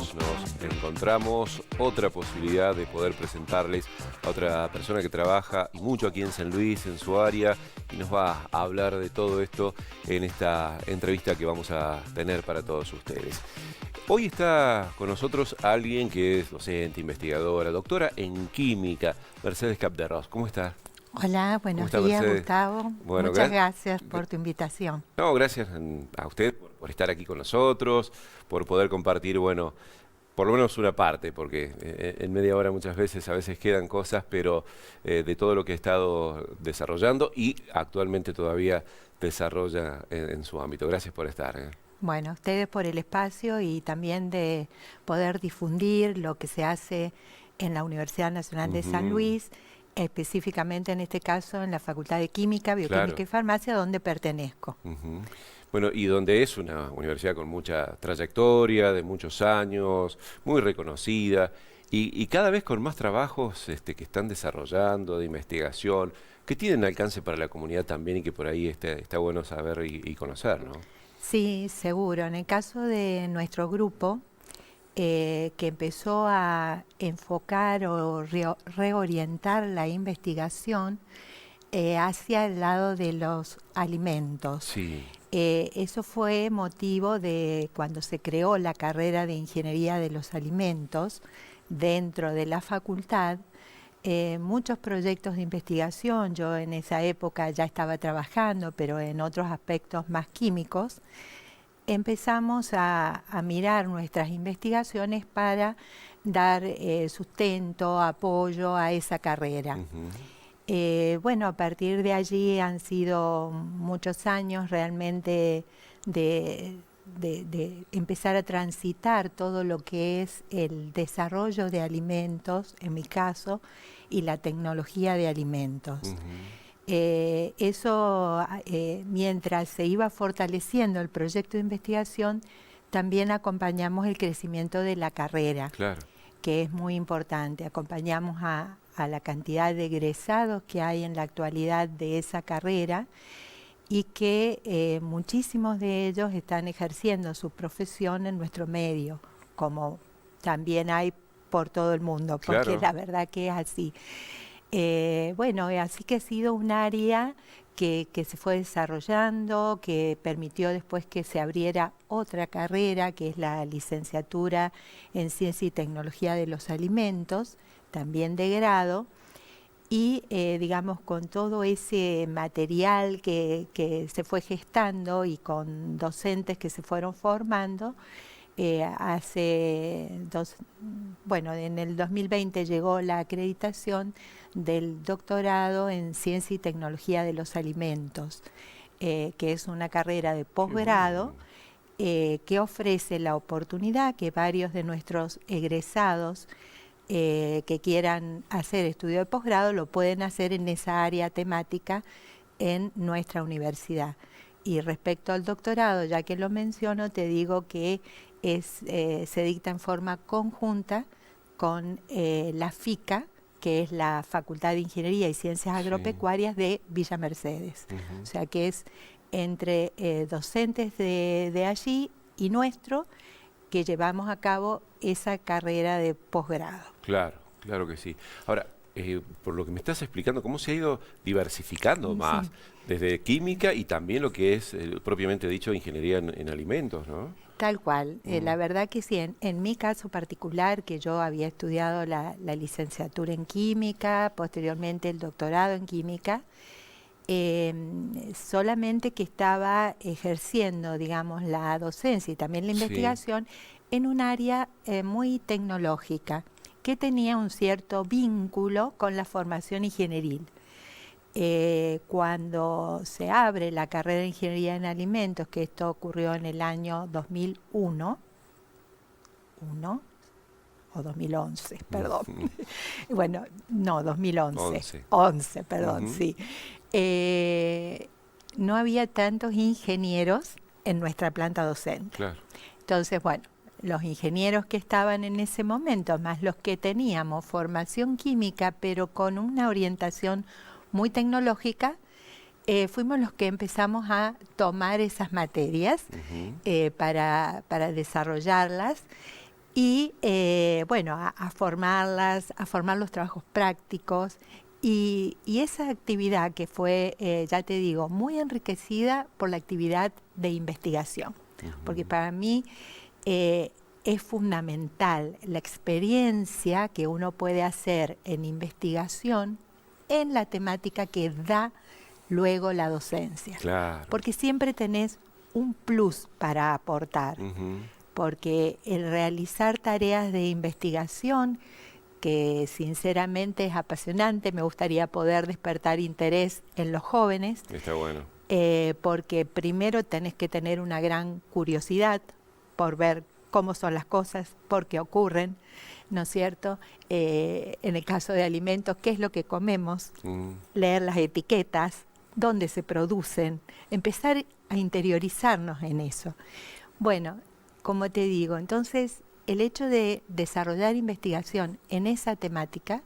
nosotros nos encontramos otra posibilidad de poder presentarles a otra persona que trabaja y mucho aquí en San Luis, en su área, y nos va a hablar de todo esto en esta entrevista que vamos a tener para todos ustedes. Hoy está con nosotros alguien que es docente, investigadora, doctora en química, Mercedes Capderros. ¿Cómo está? Hola, buenos días, Mercedes? Gustavo. Bueno, Muchas gracias por tu invitación. No, gracias a usted por estar aquí con nosotros, por poder compartir, bueno, por lo menos una parte, porque en media hora muchas veces, a veces quedan cosas, pero de todo lo que ha estado desarrollando y actualmente todavía desarrolla en su ámbito. Gracias por estar. Bueno, a ustedes por el espacio y también de poder difundir lo que se hace en la Universidad Nacional de San Luis, específicamente en este caso en la Facultad de Química, Bioquímica Claro. y Farmacia, donde pertenezco. Bueno, y donde es una universidad con mucha trayectoria, de muchos años, muy reconocida, y cada vez con más trabajos que están desarrollando de investigación, que tienen alcance para la comunidad también y que por ahí está bueno saber y conocer, ¿no? Sí, seguro. En el caso de nuestro grupo, que empezó a enfocar o reorientar la investigación hacia el lado de los alimentos. Sí. Eso fue motivo de cuando se creó la carrera de Ingeniería de los Alimentos dentro de la facultad. Muchos proyectos de investigación, yo en esa época ya estaba trabajando, pero en otros aspectos más químicos, empezamos a mirar nuestras investigaciones para dar sustento, apoyo a esa carrera. Bueno, a partir de allí han sido muchos años realmente de empezar a transitar todo lo que es el desarrollo de alimentos, en mi caso, y la tecnología de alimentos. Eso, mientras se iba fortaleciendo el proyecto de investigación, también acompañamos el crecimiento de la carrera, Claro. que es muy importante. Acompañamos a la cantidad de egresados que hay en la actualidad de esa carrera y que muchísimos de ellos están ejerciendo su profesión en nuestro medio, como también hay por todo el mundo, porque Claro. la verdad que es así. Bueno, así que ha sido un área que se fue desarrollando, que permitió después que se abriera otra carrera, que es la licenciatura en Ciencia y Tecnología de los Alimentos, también de grado, y digamos con todo ese material que se fue gestando y con docentes que se fueron formando, bueno, en el 2020 llegó la acreditación del doctorado en Ciencia y Tecnología de los Alimentos, que es una carrera de posgrado que ofrece la oportunidad que varios de nuestros egresados que quieran hacer estudio de posgrado lo pueden hacer en esa área temática en nuestra universidad. Y respecto al doctorado, ya que lo menciono, te digo que se dicta en forma conjunta con la FICA, que es la Facultad de Ingeniería y Ciencias Agropecuarias de Villa Mercedes. O sea que es entre docentes de allí y nuestro, que llevamos a cabo esa carrera de posgrado. Claro, claro que sí. Ahora, por lo que me estás explicando, ¿cómo se ha ido diversificando más? Desde química y también lo que es propiamente dicho ingeniería en alimentos, ¿no? Tal cual. La verdad que sí, en mi caso particular, que yo había estudiado la licenciatura en química, posteriormente el doctorado en química, solamente que estaba ejerciendo, digamos, la docencia y también la investigación en un área muy tecnológica, que tenía un cierto vínculo con la formación ingenieril. Cuando se abre la carrera de Ingeniería en Alimentos, que esto ocurrió en el año 2001, o 2011, perdón. Bueno, no, 2011. 11, perdón, sí. No había tantos ingenieros en nuestra planta docente. Claro. Entonces, bueno, los ingenieros que estaban en ese momento, más los que teníamos formación química, pero con una orientación muy tecnológica, fuimos los que empezamos a tomar esas materias para desarrollarlas y bueno, a formarlas, a formar los trabajos prácticos. Y esa actividad que fue, ya te digo, muy enriquecida por la actividad de investigación, porque para mí es fundamental la experiencia que uno puede hacer en investigación en la temática que da luego la docencia. Claro. Porque siempre tenés un plus para aportar, porque el realizar tareas de investigación, que sinceramente es apasionante, me gustaría poder despertar interés en los jóvenes. Está bueno. Porque primero tenés que tener una gran curiosidad por ver cómo son las cosas, por qué ocurren, ¿no es cierto? En el caso de alimentos, ¿qué es lo que comemos? Leer las etiquetas, dónde se producen, empezar a interiorizarnos en eso. Bueno, como te digo, entonces el hecho de desarrollar investigación en esa temática,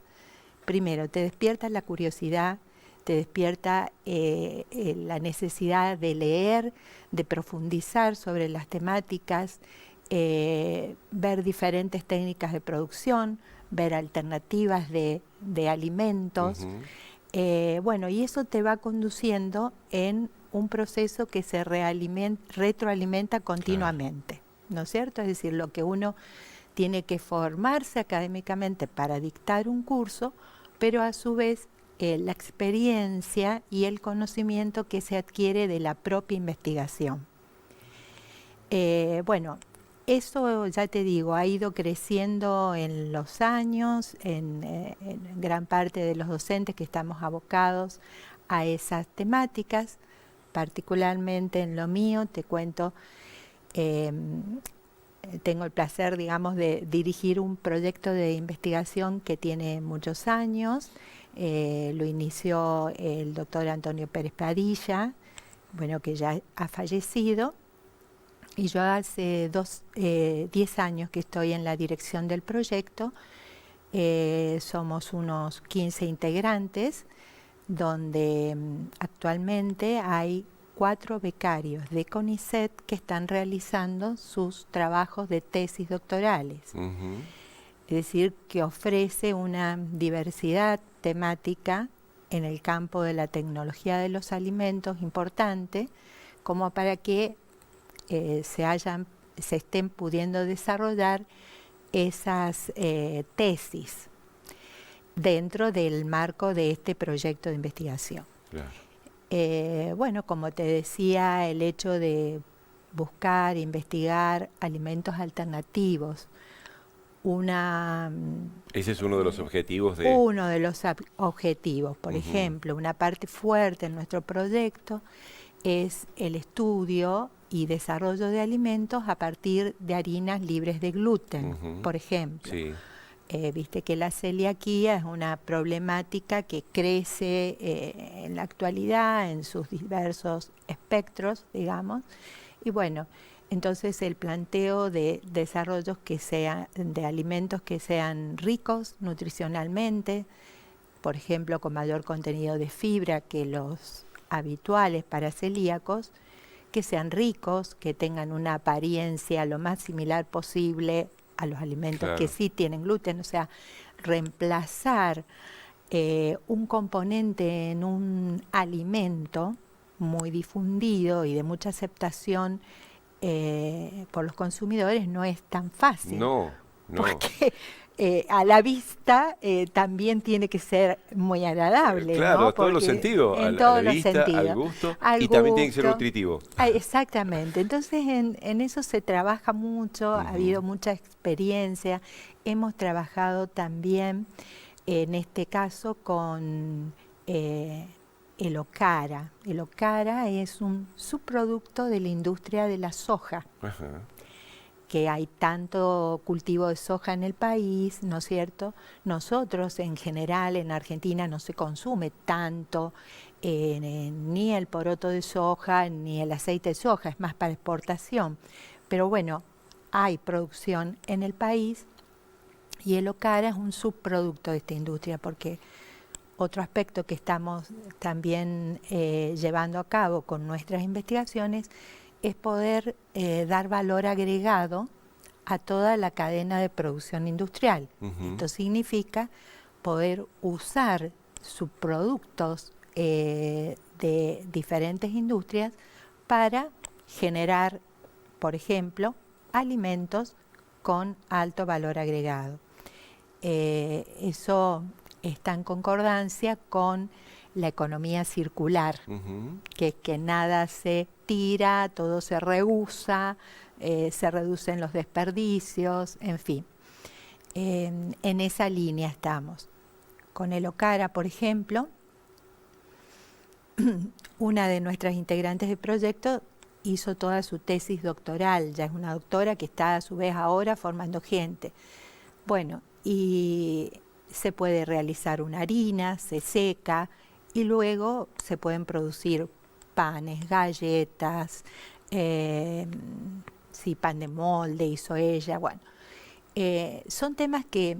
primero te despierta la curiosidad, te despierta la necesidad de leer, de profundizar sobre las temáticas, ver diferentes técnicas de producción, ver alternativas de alimentos. Bueno, y eso te va conduciendo en un proceso que se retroalimenta continuamente, ¿no es cierto? Es decir, lo que uno tiene que formarse académicamente para dictar un curso, pero a su vez la experiencia y el conocimiento que se adquiere de la propia investigación. Bueno, eso ya te digo, ha ido creciendo en los años, en gran parte de los docentes que estamos abocados a esas temáticas, particularmente en lo mío, te cuento, tengo el placer, digamos, de dirigir un proyecto de investigación que tiene muchos años. Lo inició el doctor Antonio Pérez Padilla, bueno, que ya ha fallecido. Y yo hace 10 años que estoy en la dirección del proyecto. Somos unos 15 integrantes, donde actualmente hay 4 becarios de CONICET que están realizando sus trabajos de tesis doctorales. Es decir, que ofrece una diversidad temática en el campo de la tecnología de los alimentos importante, como para que se estén pudiendo desarrollar esas tesis dentro del marco de este proyecto de investigación. Claro. Bueno, como te decía, el hecho de buscar, investigar alimentos alternativos, ese es uno de los objetivos de... Uno de los objetivos, por ejemplo, una parte fuerte en nuestro proyecto es el estudio y desarrollo de alimentos a partir de harinas libres de gluten, por ejemplo. Sí. Viste que la celiaquía es una problemática que crece en la actualidad en sus diversos espectros, digamos. Y bueno, entonces el planteo de desarrollos que sean, de alimentos que sean ricos nutricionalmente, por ejemplo, con mayor contenido de fibra que los habituales para celíacos, que sean ricos, que tengan una apariencia lo más similar posible a los alimentos que sí tienen gluten, o sea, reemplazar un componente en un alimento muy difundido y de mucha aceptación por los consumidores no es tan fácil. No. Porque a la vista también tiene que ser muy agradable. Claro, ¿no? a todos los sentidos, en a todos la los vista, sentidos. al gusto, y también tiene que ser nutritivo. Exactamente, entonces en eso se trabaja mucho, ha habido mucha experiencia, hemos trabajado también en este caso con el okara. El okara es un subproducto de la industria de la soja. Que hay tanto cultivo de soja en el país, ¿no es cierto? Nosotros en general en Argentina no se consume tanto ni el poroto de soja ni el aceite de soja, es más para exportación. Pero bueno, hay producción en el país y el okara es un subproducto de esta industria, porque otro aspecto que estamos también llevando a cabo con nuestras investigaciones es poder dar valor agregado a toda la cadena de producción industrial. Ujú. Esto significa poder usar subproductos de diferentes industrias para generar, por ejemplo, alimentos con alto valor agregado. Eso está en concordancia con la economía circular, Ujú. que es que nada se tira, todo se reusa, se reducen los desperdicios, en fin. En esa línea estamos. Con el OCARA, por ejemplo, una de nuestras integrantes del proyecto hizo toda su tesis doctoral, ya es una doctora que está a su vez ahora formando gente. Bueno, y se puede realizar una harina, se seca y luego se pueden producir panes, galletas, sí, pan de molde, hizo ella, bueno. Son temas que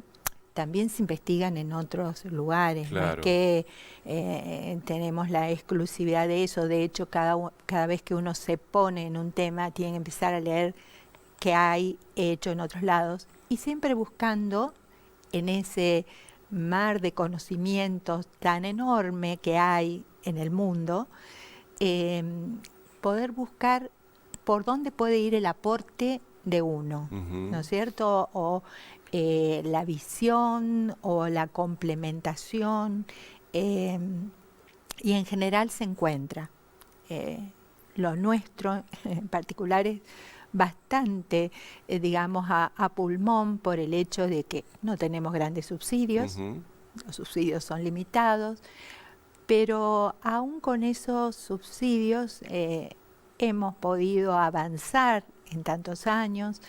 también se investigan en otros lugares, Claro. no es que tenemos la exclusividad de eso, de hecho cada vez que uno se pone en un tema tiene que empezar a leer qué hay hecho en otros lados y siempre buscando en ese mar de conocimientos tan enorme que hay en el mundo, poder buscar por dónde puede ir el aporte de uno, Ujú. ¿no es cierto? O la visión o la complementación, y en general se encuentra. Lo nuestro en particular es bastante, digamos, a pulmón por el hecho de que no tenemos grandes subsidios, Ujú. los subsidios son limitados, pero aún con esos subsidios hemos podido avanzar en tantos años,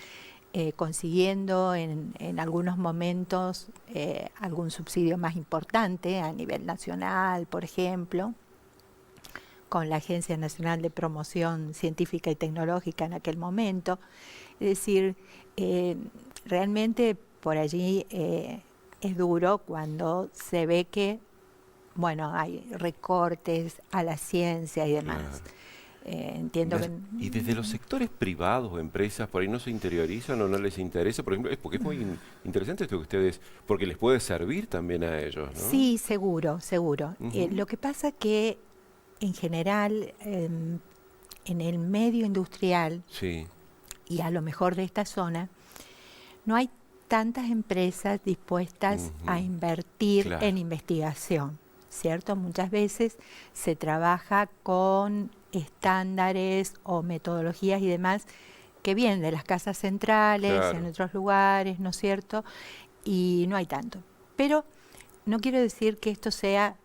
consiguiendo en algunos momentos algún subsidio más importante a nivel nacional, por ejemplo, con la Agencia Nacional de Promoción Científica y Tecnológica en aquel momento. Es decir, realmente por allí es duro cuando se ve que, bueno, hay recortes a la ciencia y demás. Claro. Entiendo que... Y desde los sectores privados o empresas, por ahí no se interiorizan o no les interesa, por ejemplo, es porque es muy interesante esto que ustedes, porque les puede servir también a ellos, ¿no? Sí, seguro, seguro. Ujú. Lo que pasa que en general en el medio industrial Sí, y a lo mejor de esta zona, no hay tantas empresas dispuestas a Ujú. invertir Claro. en investigación, ¿cierto? Muchas veces se trabaja con estándares o metodologías y demás que vienen de las casas centrales, en Claro. otros lugares, ¿no es cierto? Y no hay tanto. Pero no quiero decir que esto sea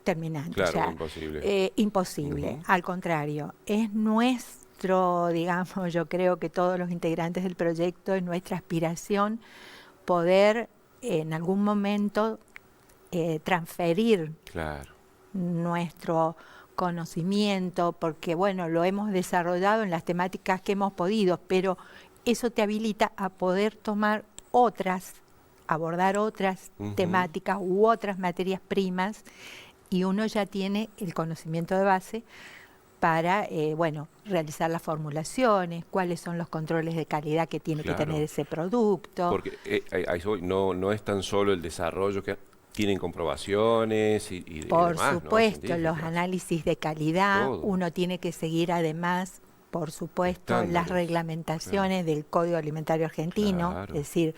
terminante, o Claro, sea, imposible. imposible. Ujú. Al contrario, es nuestro, digamos, yo creo que todos los integrantes del proyecto, es nuestra aspiración poder en algún momento transferir Claro. nuestro conocimiento, porque bueno, lo hemos desarrollado en las temáticas que hemos podido, pero eso te habilita a poder tomar otras, abordar otras Ujú. temáticas u otras materias primas y uno ya tiene el conocimiento de base para, bueno, realizar las formulaciones, cuáles son los controles de calidad que tiene que tener Claro. ese producto. Porque a eso voy, no es tan solo el desarrollo que tienen comprobaciones y Por demás, ¿no? supuesto, los Científicas. análisis de calidad, Todo. uno tiene que seguir además, por supuesto, las Estándares. Claro. reglamentaciones del Código Alimentario Argentino, Claro. es decir,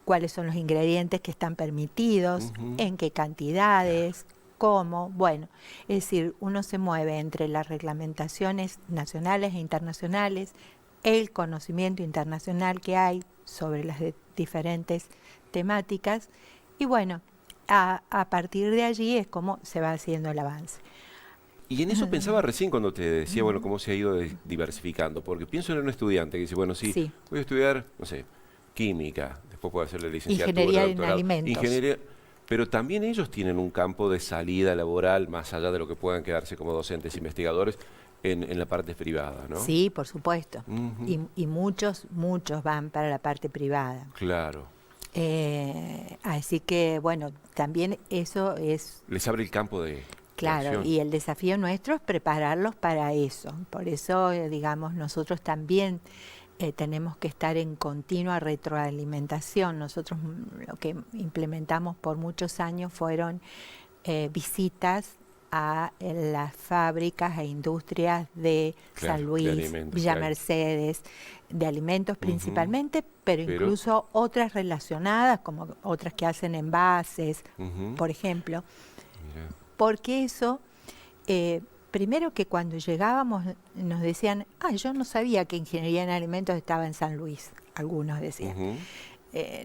cuáles son los ingredientes que están permitidos, Ujú. en qué cantidades, cómo, bueno, es decir, uno se mueve entre las reglamentaciones nacionales e internacionales, el conocimiento internacional que hay sobre las diferentes temáticas y bueno, a partir de allí es como se va haciendo el avance. Y en eso pensaba recién cuando te decía, bueno, cómo se ha ido diversificando, porque pienso en un estudiante que dice, bueno, sí, Sí, voy a estudiar, no sé, química, después puedo hacer la licenciatura, ingeniería en doctorado, alimentos. ingeniería, pero también ellos tienen un campo de salida laboral, más allá de lo que puedan quedarse como docentes investigadores, en la parte privada, ¿no? Sí, por supuesto. Ujú. Y muchos van para la parte privada. Claro. Así que, bueno, también eso es, Les abre el campo de claro, acción. y el desafío nuestro es prepararlos para eso. Por eso, digamos, nosotros también tenemos que estar en continua retroalimentación. Nosotros lo que implementamos por muchos años fueron visitas a las fábricas e industrias de Claro, San de Luis, alimentos, Villa claro. Mercedes, de alimentos Ujú. principalmente, pero Pero, incluso otras relacionadas, como otras que hacen envases, ujú, por ejemplo, mira, porque eso, primero que cuando llegábamos nos decían, yo no sabía que ingeniería en alimentos estaba en San Luis, algunos decían. ujú,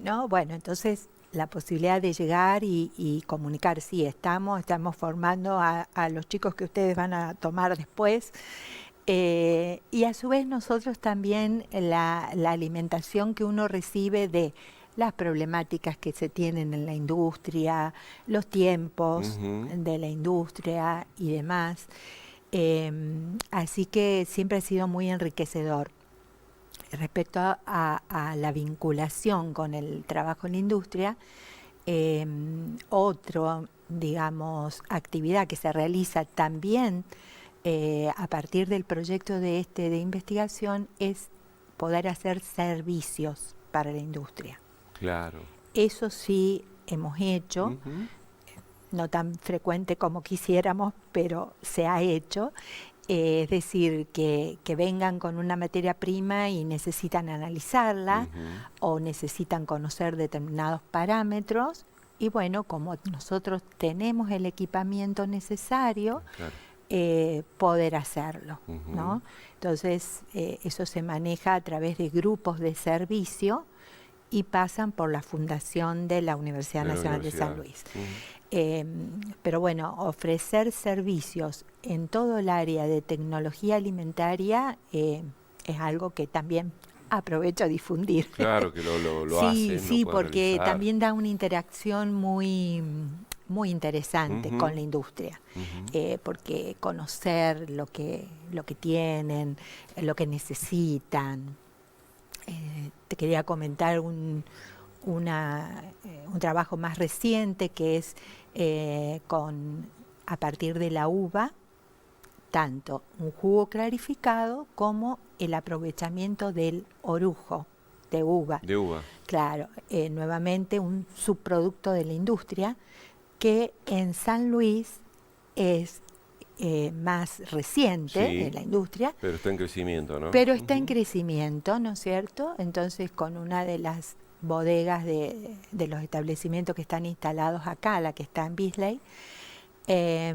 ¿No? Bueno, entonces la posibilidad de llegar y comunicar, sí, estamos formando a los chicos que ustedes van a tomar después. Y a su vez nosotros también la alimentación que uno recibe de las problemáticas que se tienen en la industria, los tiempos ujú, de la industria y demás. Así que siempre ha sido muy enriquecedor. Respecto a la vinculación con el trabajo en la industria, otro, digamos, actividad que se realiza también a partir del proyecto de investigación es poder hacer servicios para la industria. claro. Eso sí hemos hecho, Ujú, no tan frecuente como quisiéramos, pero se ha hecho. Es decir, que vengan con una materia prima y necesitan analizarla ujú, o necesitan conocer determinados parámetros. Y bueno, como nosotros tenemos el equipamiento necesario, claro. poder hacerlo, Ujú, ¿no? Entonces, eso se maneja a través de grupos de servicio y pasan por la fundación de la Universidad de la Nacional de San universidad. Luis. Ujú, Eh, pero bueno, ofrecer servicios en todo el área de tecnología alimentaria es algo que también aprovecho a difundir. claro que lo Sí, hacen, lo sí, pueden porque realizar. también da una interacción muy interesante con Ujú, la industria, ujú, porque conocer lo que tienen, lo que necesitan. Te quería comentar un trabajo más reciente que es a partir de la uva, tanto un jugo clarificado como el aprovechamiento del orujo de uva. de uva. Claro, nuevamente un subproducto de la industria que en San Luis es más reciente en Sí, la industria, pero está en crecimiento, ¿no? pero está en Ujú, crecimiento, ¿no es cierto? Entonces, con una de las bodegas de los establecimientos que están instalados acá, la que está en Bisley, eh,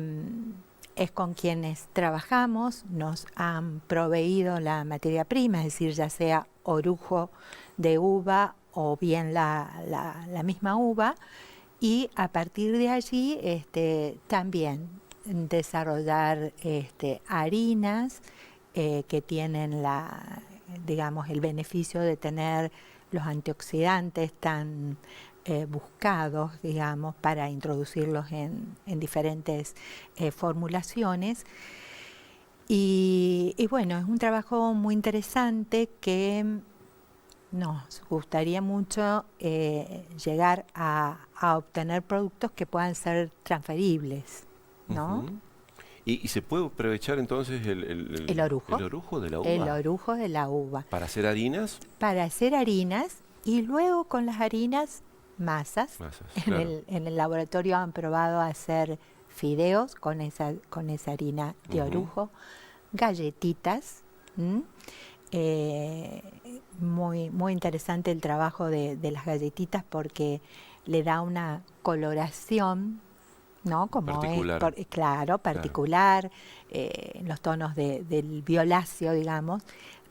es con quienes trabajamos, nos han proveído la materia prima, es decir, ya sea orujo de uva o bien la misma uva, y a partir de allí también desarrollar harinas que tienen digamos, el beneficio de tener los antioxidantes tan buscados, digamos, para introducirlos en diferentes formulaciones. Y bueno, es un trabajo muy interesante que nos gustaría mucho llegar a obtener productos que puedan ser transferibles, ¿no? ujú. Y se puede aprovechar entonces El el orujo, orujo de la el uva orujo de la uva, para hacer harinas, para hacer harinas y luego con las harinas masas. masas, claro. En el laboratorio han probado a hacer fideos con esa harina de Ujú, orujo, galletitas. ¿M? Eh, muy interesante el trabajo de las galletitas porque le da una coloración, ¿no? Como es, particular, claro, claro. particular, en los tonos del violáceo, digamos,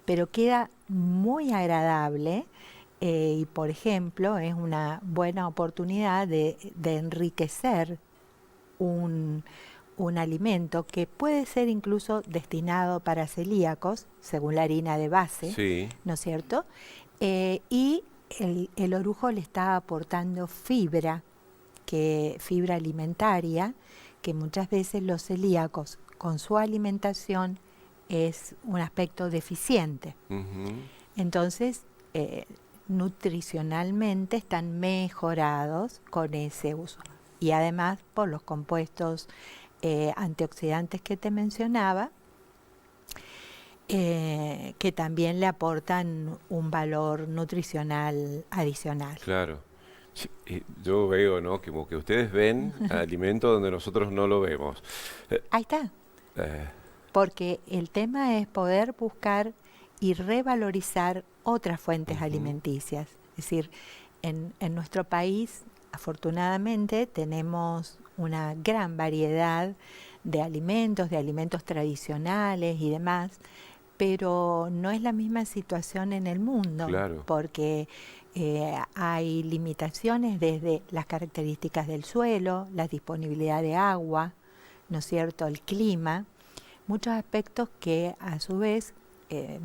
pero queda muy agradable y, por ejemplo, es una buena oportunidad de enriquecer un, un alimento que puede ser incluso destinado para celíacos, según la harina de base, Sí, ¿no es cierto? Y el orujo le está aportando fibra alimentaria, que muchas veces los celíacos con su alimentación es un aspecto deficiente. ujú, Entonces, nutricionalmente están mejorados con ese uso. Y además por los compuestos antioxidantes que te mencionaba. que también le aportan un valor nutricional adicional. Claro. Sí, yo veo, ¿no? Como que ustedes ven alimento donde nosotros no lo vemos. Eh, Ahí está, eh, porque el tema es poder buscar y revalorizar otras fuentes Ujú, alimenticias. Es decir, en nuestro país, afortunadamente, tenemos una gran variedad de alimentos tradicionales y demás, pero no es la misma situación en el mundo, claro, porque hay limitaciones desde las características del suelo, la disponibilidad de agua, ¿no es cierto?, el clima, muchos aspectos que a su vez,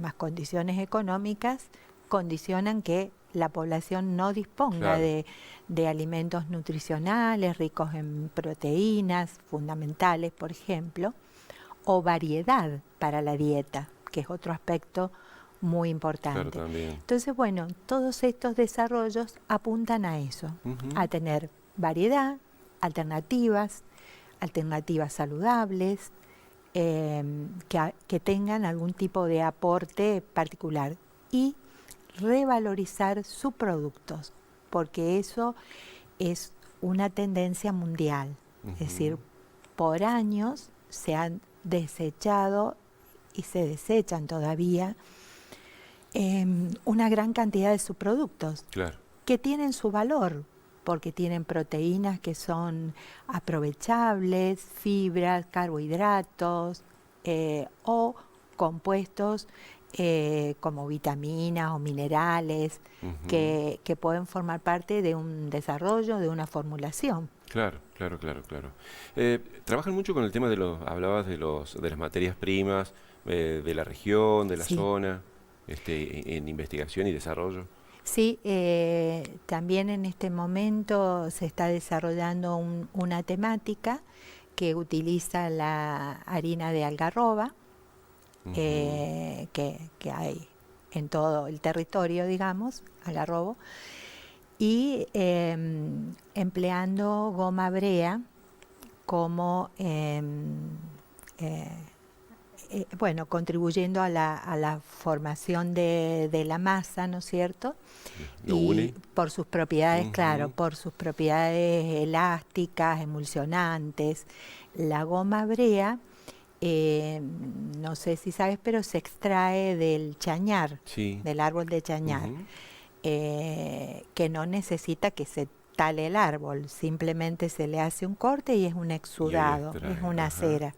más condiciones económicas, condicionan que la población no disponga claro, de alimentos nutricionales ricos en proteínas fundamentales, por ejemplo, o variedad para la dieta, que es otro aspecto muy claro importante. también. Entonces, bueno, todos estos desarrollos apuntan a eso, a Ujú, tener variedad, alternativas, alternativas saludables, que tengan algún tipo de aporte particular y revalorizar sus productos, porque eso es una tendencia mundial. Es decir, ujú, por años se han desechado y se desechan todavía una gran cantidad de subproductos claro, que tienen su valor, porque tienen proteínas que son aprovechables, fibras, carbohidratos o compuestos como vitaminas o minerales ujú, que pueden formar parte de un desarrollo, de una formulación. claro, claro, claro, claro. Trabajan mucho con el tema de los, hablabas de las materias primas, de la región, de la Sí. zona, en investigación y desarrollo. Sí, también en este momento se está desarrollando una temática que utiliza la harina de algarroba, Ujú, que hay en todo el territorio, digamos, algarrobo, y empleando goma brea como, eh, bueno, contribuyendo a la formación de la masa, ¿no es cierto? lo Y une. por sus propiedades, claro, Ujú, por sus propiedades elásticas, emulsionantes. La goma brea, no sé si sabes, pero se extrae del chañar, sí. del árbol de chañar, Ujú, que no necesita que se tale el árbol, simplemente se le hace un corte y es un y ahí exudado, es extraen. una Ajá. cera.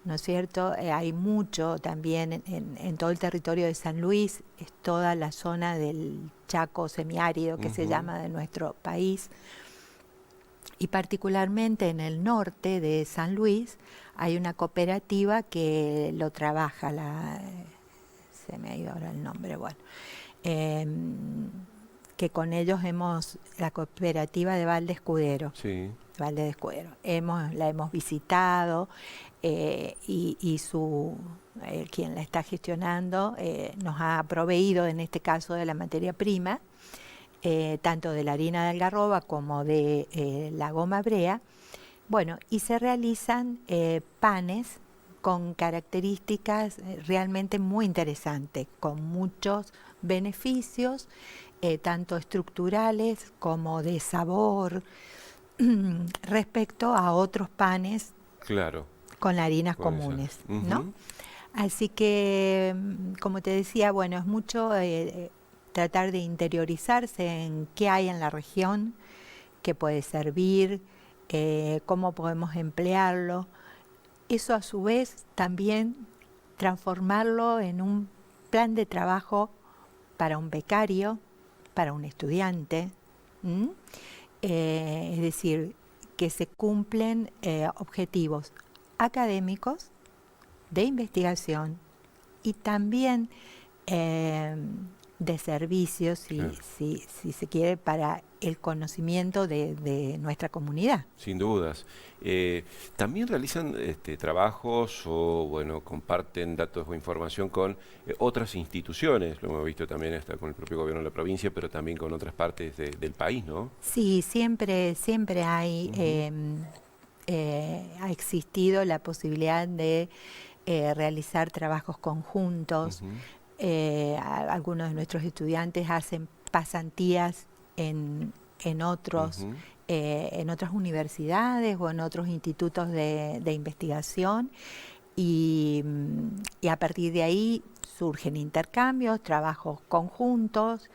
¿No es cierto? Hay mucho también en todo el territorio de San Luis, es toda la zona del Chaco semiárido que se Ujú, llama de nuestro país, y particularmente en el norte de San Luis hay una cooperativa que lo trabaja, se me ha ido ahora el nombre, bueno, que con ellos la cooperativa de Valde Escudero. sí. Valde de Escudero. La hemos visitado y quien la está gestionando nos ha proveído, en este caso, de la materia prima, tanto de la harina de algarroba como de la goma brea. Bueno, y se realizan panes con características realmente muy interesantes, con muchos beneficios, tanto estructurales como de sabor, respecto a otros panes Claro. con harinas Con esas. comunes, ¿no? Ujú, Así que, como te decía, bueno, es mucho tratar de interiorizarse en qué hay en la región, qué puede servir, cómo podemos emplearlo. Eso a su vez también transformarlo en un plan de trabajo para un becario, para un estudiante. ¿M? Es decir, que se cumplen objetivos académicos, de investigación y también eh, de servicios, claro. si se quiere, para el conocimiento de nuestra comunidad. Sin dudas. También realizan trabajos o, bueno, comparten datos o información con otras instituciones. Lo hemos visto también hasta con el propio gobierno de la provincia, pero también con otras partes del país, ¿no? Sí, siempre hay, Ujú, ha existido la posibilidad de realizar trabajos conjuntos. Algunos de nuestros estudiantes hacen pasantías en otras universidades o en otros institutos de investigación y a partir de ahí surgen intercambios, trabajos conjuntos.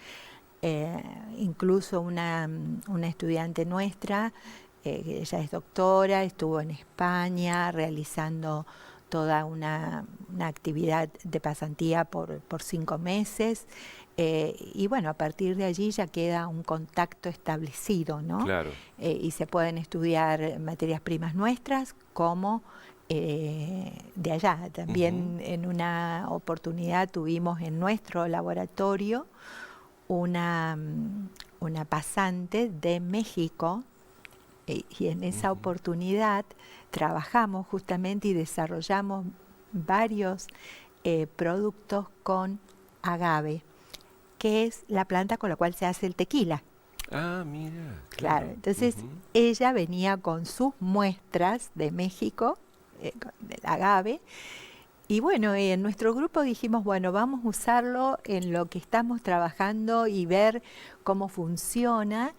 Incluso una estudiante nuestra, ella es doctora, estuvo en España realizando toda una actividad de pasantía por 5 meses. Y bueno, a partir de allí ya queda un contacto establecido, ¿no? Claro. Y se pueden estudiar materias primas nuestras como de allá. También en una oportunidad tuvimos en nuestro laboratorio una pasante de México, y en esa oportunidad trabajamos justamente y desarrollamos varios productos con agave, que es la planta con la cual se hace el tequila. Ah, mira. Claro, entonces ella venía con sus muestras de México, del agave, y bueno, en nuestro grupo dijimos, bueno, vamos a usarlo en lo que estamos trabajando y ver cómo funciona.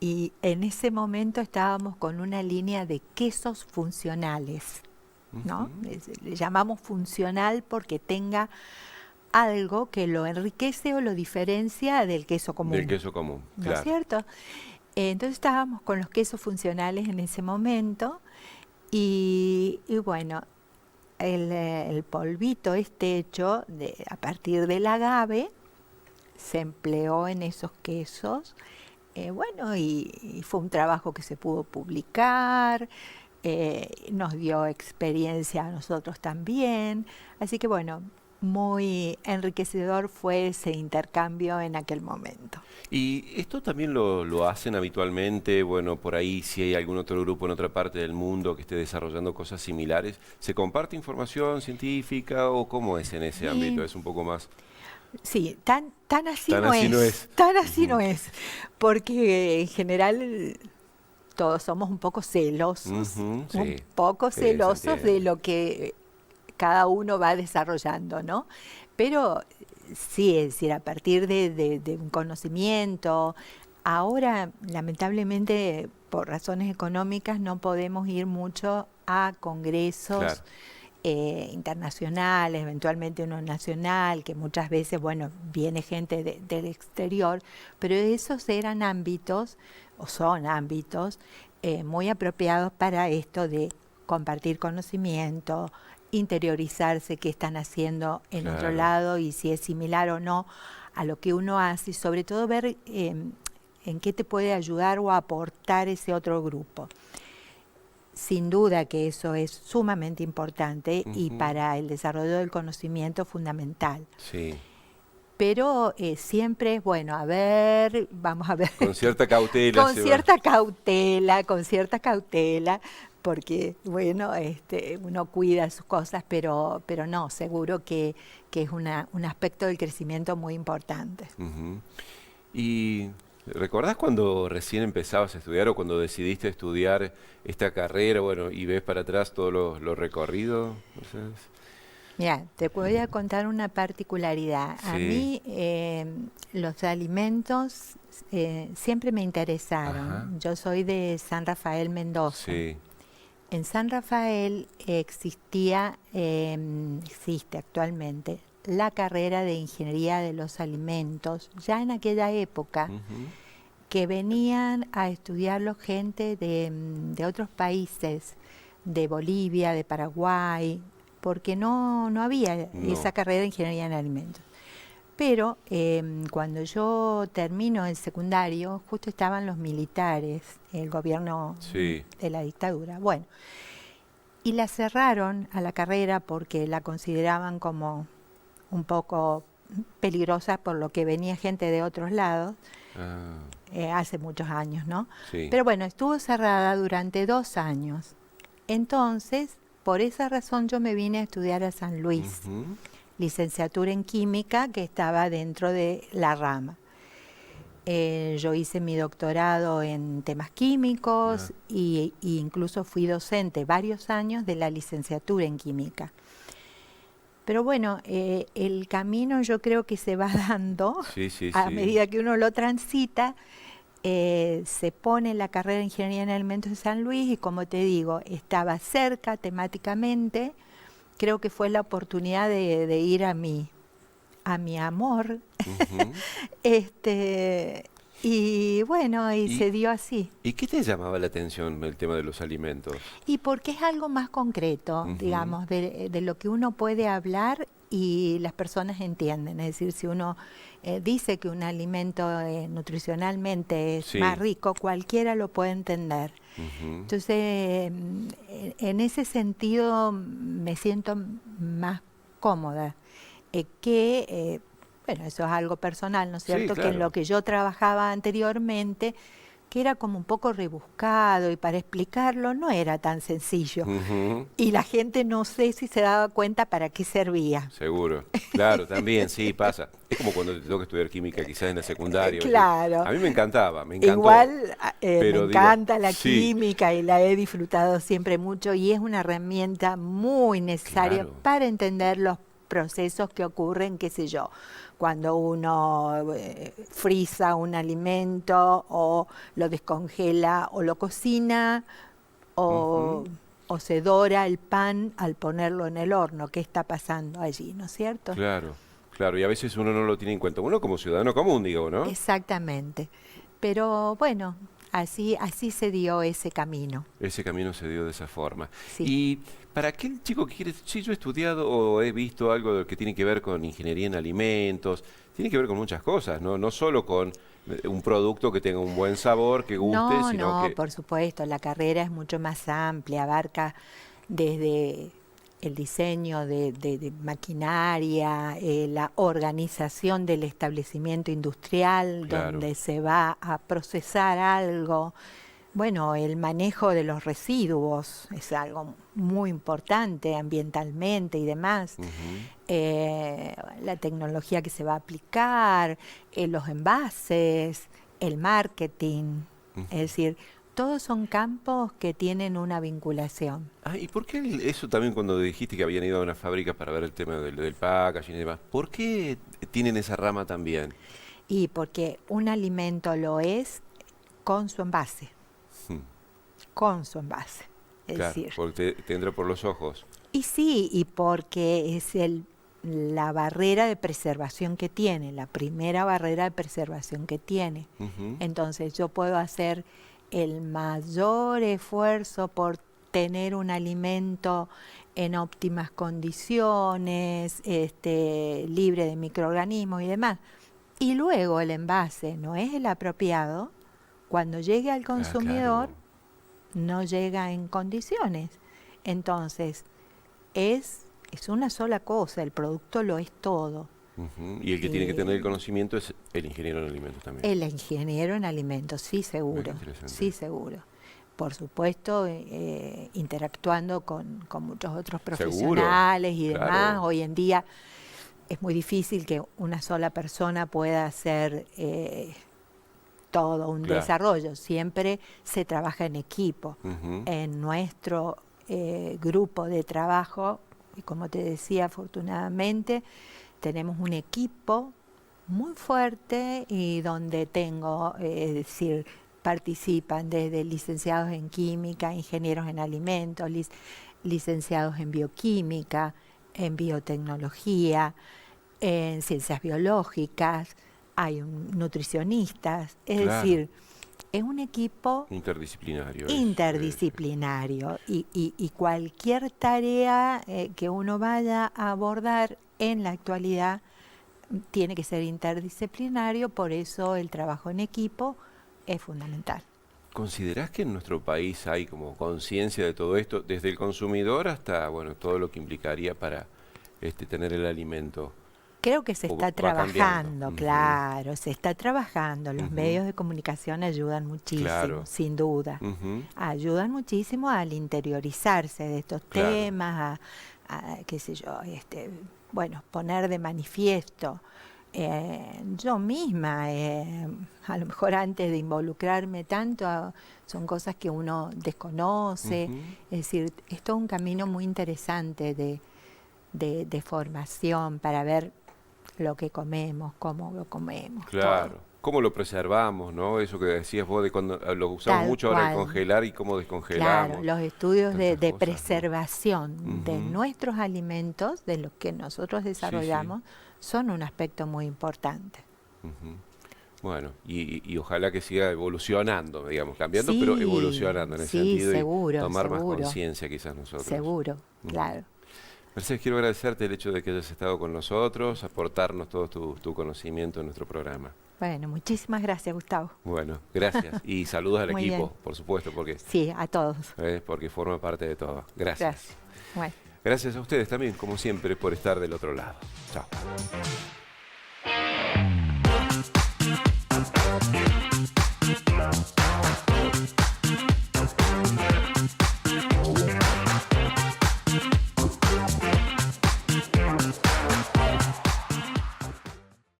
Y en ese momento estábamos con una línea de quesos funcionales, ¿no? Le llamamos funcional porque tenga algo que lo enriquece o lo diferencia del queso común. Del queso común, ¿No claro. es cierto? Entonces estábamos con los quesos funcionales en ese momento y bueno, el polvito hecho a partir del agave se empleó en esos quesos. Bueno, y fue un trabajo que se pudo publicar, nos dio experiencia a nosotros también, así que bueno, muy enriquecedor fue ese intercambio en aquel momento. ¿Y esto también lo hacen habitualmente? Bueno, por ahí si hay algún otro grupo en otra parte del mundo que esté desarrollando cosas similares, ¿se comparte información científica o cómo es en ese ámbito? ¿Es un poco más...? Sí, tan así Tan no así es, no es. tan así no es, porque en general todos somos un poco celosos, Sí. un poco Sí, se celosos de entiende. lo que cada uno va desarrollando, ¿no? Pero sí, es decir, a partir de un conocimiento, ahora lamentablemente por razones económicas no podemos ir mucho a congresos Claro. internacionales, eventualmente uno nacional, que muchas veces, bueno, viene gente del exterior, pero esos eran ámbitos, o son ámbitos, muy apropiados para esto de compartir conocimiento, interiorizarse qué están haciendo en otro Claro. lado y si es similar o no a lo que uno hace y sobre todo ver en qué te puede ayudar o aportar ese otro grupo. Sin duda que eso es sumamente importante y para el desarrollo del conocimiento fundamental. Sí. Pero siempre es bueno, vamos a ver. Con cierta cautela Con se va. cierta cautela, porque bueno, uno cuida sus cosas, pero no, seguro que es un aspecto del crecimiento muy importante. ¿Y recordás cuando recién empezabas a estudiar o cuando decidiste estudiar esta carrera, bueno, y ves para atrás todo lo recorrido? Mira, te voy a contar una particularidad. A Sí. mí los alimentos siempre me interesaron. Ajá. Yo soy de San Rafael, Mendoza. Sí. En San Rafael existe actualmente la carrera de Ingeniería de los Alimentos, ya en aquella época, que venían a estudiarlo gente de otros países, de Bolivia, de Paraguay, porque no había esa carrera de Ingeniería en Alimentos. Pero cuando yo termino el secundario, justo estaban los militares, el gobierno de la dictadura. Bueno, y la cerraron a la carrera porque la consideraban como un poco peligrosa por lo que venía gente de otros lados, hace muchos años, ¿no? Sí. Pero bueno, estuvo cerrada durante 2 años. Entonces, por esa razón yo me vine a estudiar a San Luis. Licenciatura en química que estaba dentro de la rama. Yo hice mi doctorado en temas químicos y incluso fui docente varios años de la licenciatura en química. Pero bueno, el camino yo creo que se va dando Sí, sí, a sí. medida que uno lo transita. Se pone la carrera de Ingeniería en Alimentos de San Luis y como te digo, estaba cerca temáticamente. Creo que fue la oportunidad de ir a mi amor. Ujú. Y bueno, y ¿Y, se dio así. y qué te llamaba la atención el tema de los alimentos? Y porque es algo más concreto, Ujú. digamos, de lo que uno puede hablar y las personas entienden. Es decir, si uno dice que un alimento nutricionalmente es más Sí. rico, cualquiera lo puede entender. Ujú. Entonces, en ese sentido me siento más cómoda bueno, eso es algo personal, ¿no es Sí, cierto? Que en lo claro. que yo trabajaba anteriormente, que era como un poco rebuscado y para explicarlo no era tan sencillo. Ujú. Y la gente no sé si se daba cuenta para qué servía. Seguro. Claro, también, sí, pasa. Es como cuando te toca estudiar química, quizás en la secundaria. Claro, A mí me encantaba, me encantó. igual me Pero digo, encanta la sí, química y la he disfrutado siempre mucho y es una herramienta muy necesaria claro. para entender los procesos que ocurren, qué sé yo, cuando uno frisa un alimento o lo descongela o lo cocina o, Ujú. o se dora el pan al ponerlo en el horno. ¿Qué está pasando allí, no es cierto? Claro, claro. Y a veces uno no lo tiene en cuenta. Uno como ciudadano común, digo, ¿no? Exactamente. Pero bueno, así se dio ese camino. Ese camino se dio de esa forma. Sí. Y para aquel chico que quiere, sí, yo he estudiado o he visto algo que tiene que ver con ingeniería en alimentos, tiene que ver con muchas cosas, ¿no? No solo con un producto que tenga un buen sabor, que guste, No, sino no, que, por supuesto, la carrera es mucho más amplia, abarca desde el diseño de maquinaria, la organización del establecimiento industrial claro. donde se va a procesar algo. Bueno, el manejo de los residuos es algo muy importante ambientalmente y demás. Ujú. La tecnología que se va a aplicar, los envases, el marketing. Es Ujú. decir, todos son campos que tienen una vinculación. Ah, ¿y por qué eso también cuando dijiste que habían ido a una fábrica para ver el tema del packaging y demás? ¿Por qué tienen esa rama también? Y porque un alimento lo es con su envase, Hmm. con su envase. Es Claro, decir, porque te entra por los ojos. y sí, y porque es la barrera de preservación que tiene, la primera barrera de preservación que tiene. Ujú. Entonces yo puedo hacer el mayor esfuerzo por tener un alimento en óptimas condiciones, libre de microorganismos y demás. Y luego el envase no es el apropiado, cuando llegue al Ah, consumidor claro. no llega en condiciones. Entonces, es una sola cosa, el producto lo es todo. Ujú. Y el que tiene que tener el Eh, conocimiento es el ingeniero en alimentos también. el ingeniero en alimentos, sí Mira qué seguro, sí interesante. seguro. Por supuesto, interactuando con muchos otros Seguro, profesionales y demás. claro, Hoy en día es muy difícil que una sola persona pueda hacer todo un claro. desarrollo. Siempre se trabaja en equipo. Ujú. En nuestro grupo de trabajo, y como te decía, afortunadamente, tenemos un equipo muy fuerte y donde tengo, es decir, participan desde licenciados en química, ingenieros en alimentos, licenciados en bioquímica, en biotecnología, en ciencias biológicas, hay nutricionistas, es Claro, decir, es un equipo interdisciplinario es. interdisciplinario y cualquier tarea que uno vaya a abordar en la actualidad tiene que ser interdisciplinario, por eso el trabajo en equipo es fundamental. ¿Considerás que en nuestro país hay como conciencia de todo esto, desde el consumidor hasta, bueno, todo lo que implicaría para tener el alimento? Creo que se ¿O está va cambiando? trabajando, Ujú. claro, se está trabajando. Los Ujú. medios de comunicación ayudan muchísimo, Claro. sin duda. Ujú. Ayudan muchísimo al interiorizarse de estos Claro. temas, qué sé yo, bueno, poner de manifiesto. Yo misma, a lo mejor antes de involucrarme tanto, son cosas que uno desconoce. Ujú. Es decir, es todo un camino muy interesante de formación para ver lo que comemos, cómo lo comemos. Claro. Todo. ¿Cómo lo preservamos, no? Eso que decías vos de cuando lo usamos Tal mucho ahora, el cual. congelar y cómo descongelamos. Claro, los estudios tantas de cosas, ¿no? preservación de Ujú. nuestros alimentos, de los que nosotros desarrollamos, son un aspecto muy importante. Ujú. Bueno, y ojalá que siga evolucionando, digamos, cambiando, pero evolucionando en ese sí, sentido seguro, y tomar más seguro, conciencia quizás nosotros. seguro, Ujú. claro. Mercedes, quiero agradecerte el hecho de que hayas estado con nosotros, aportarnos todo tu conocimiento en nuestro programa. Bueno, muchísimas gracias, Gustavo. Bueno, gracias. Y saludos al Muy equipo, bien. por supuesto, Sí, a todos. porque forma parte de todo. Gracias. Gracias. Bueno. Gracias a ustedes también, como siempre, por estar del otro lado. Chao.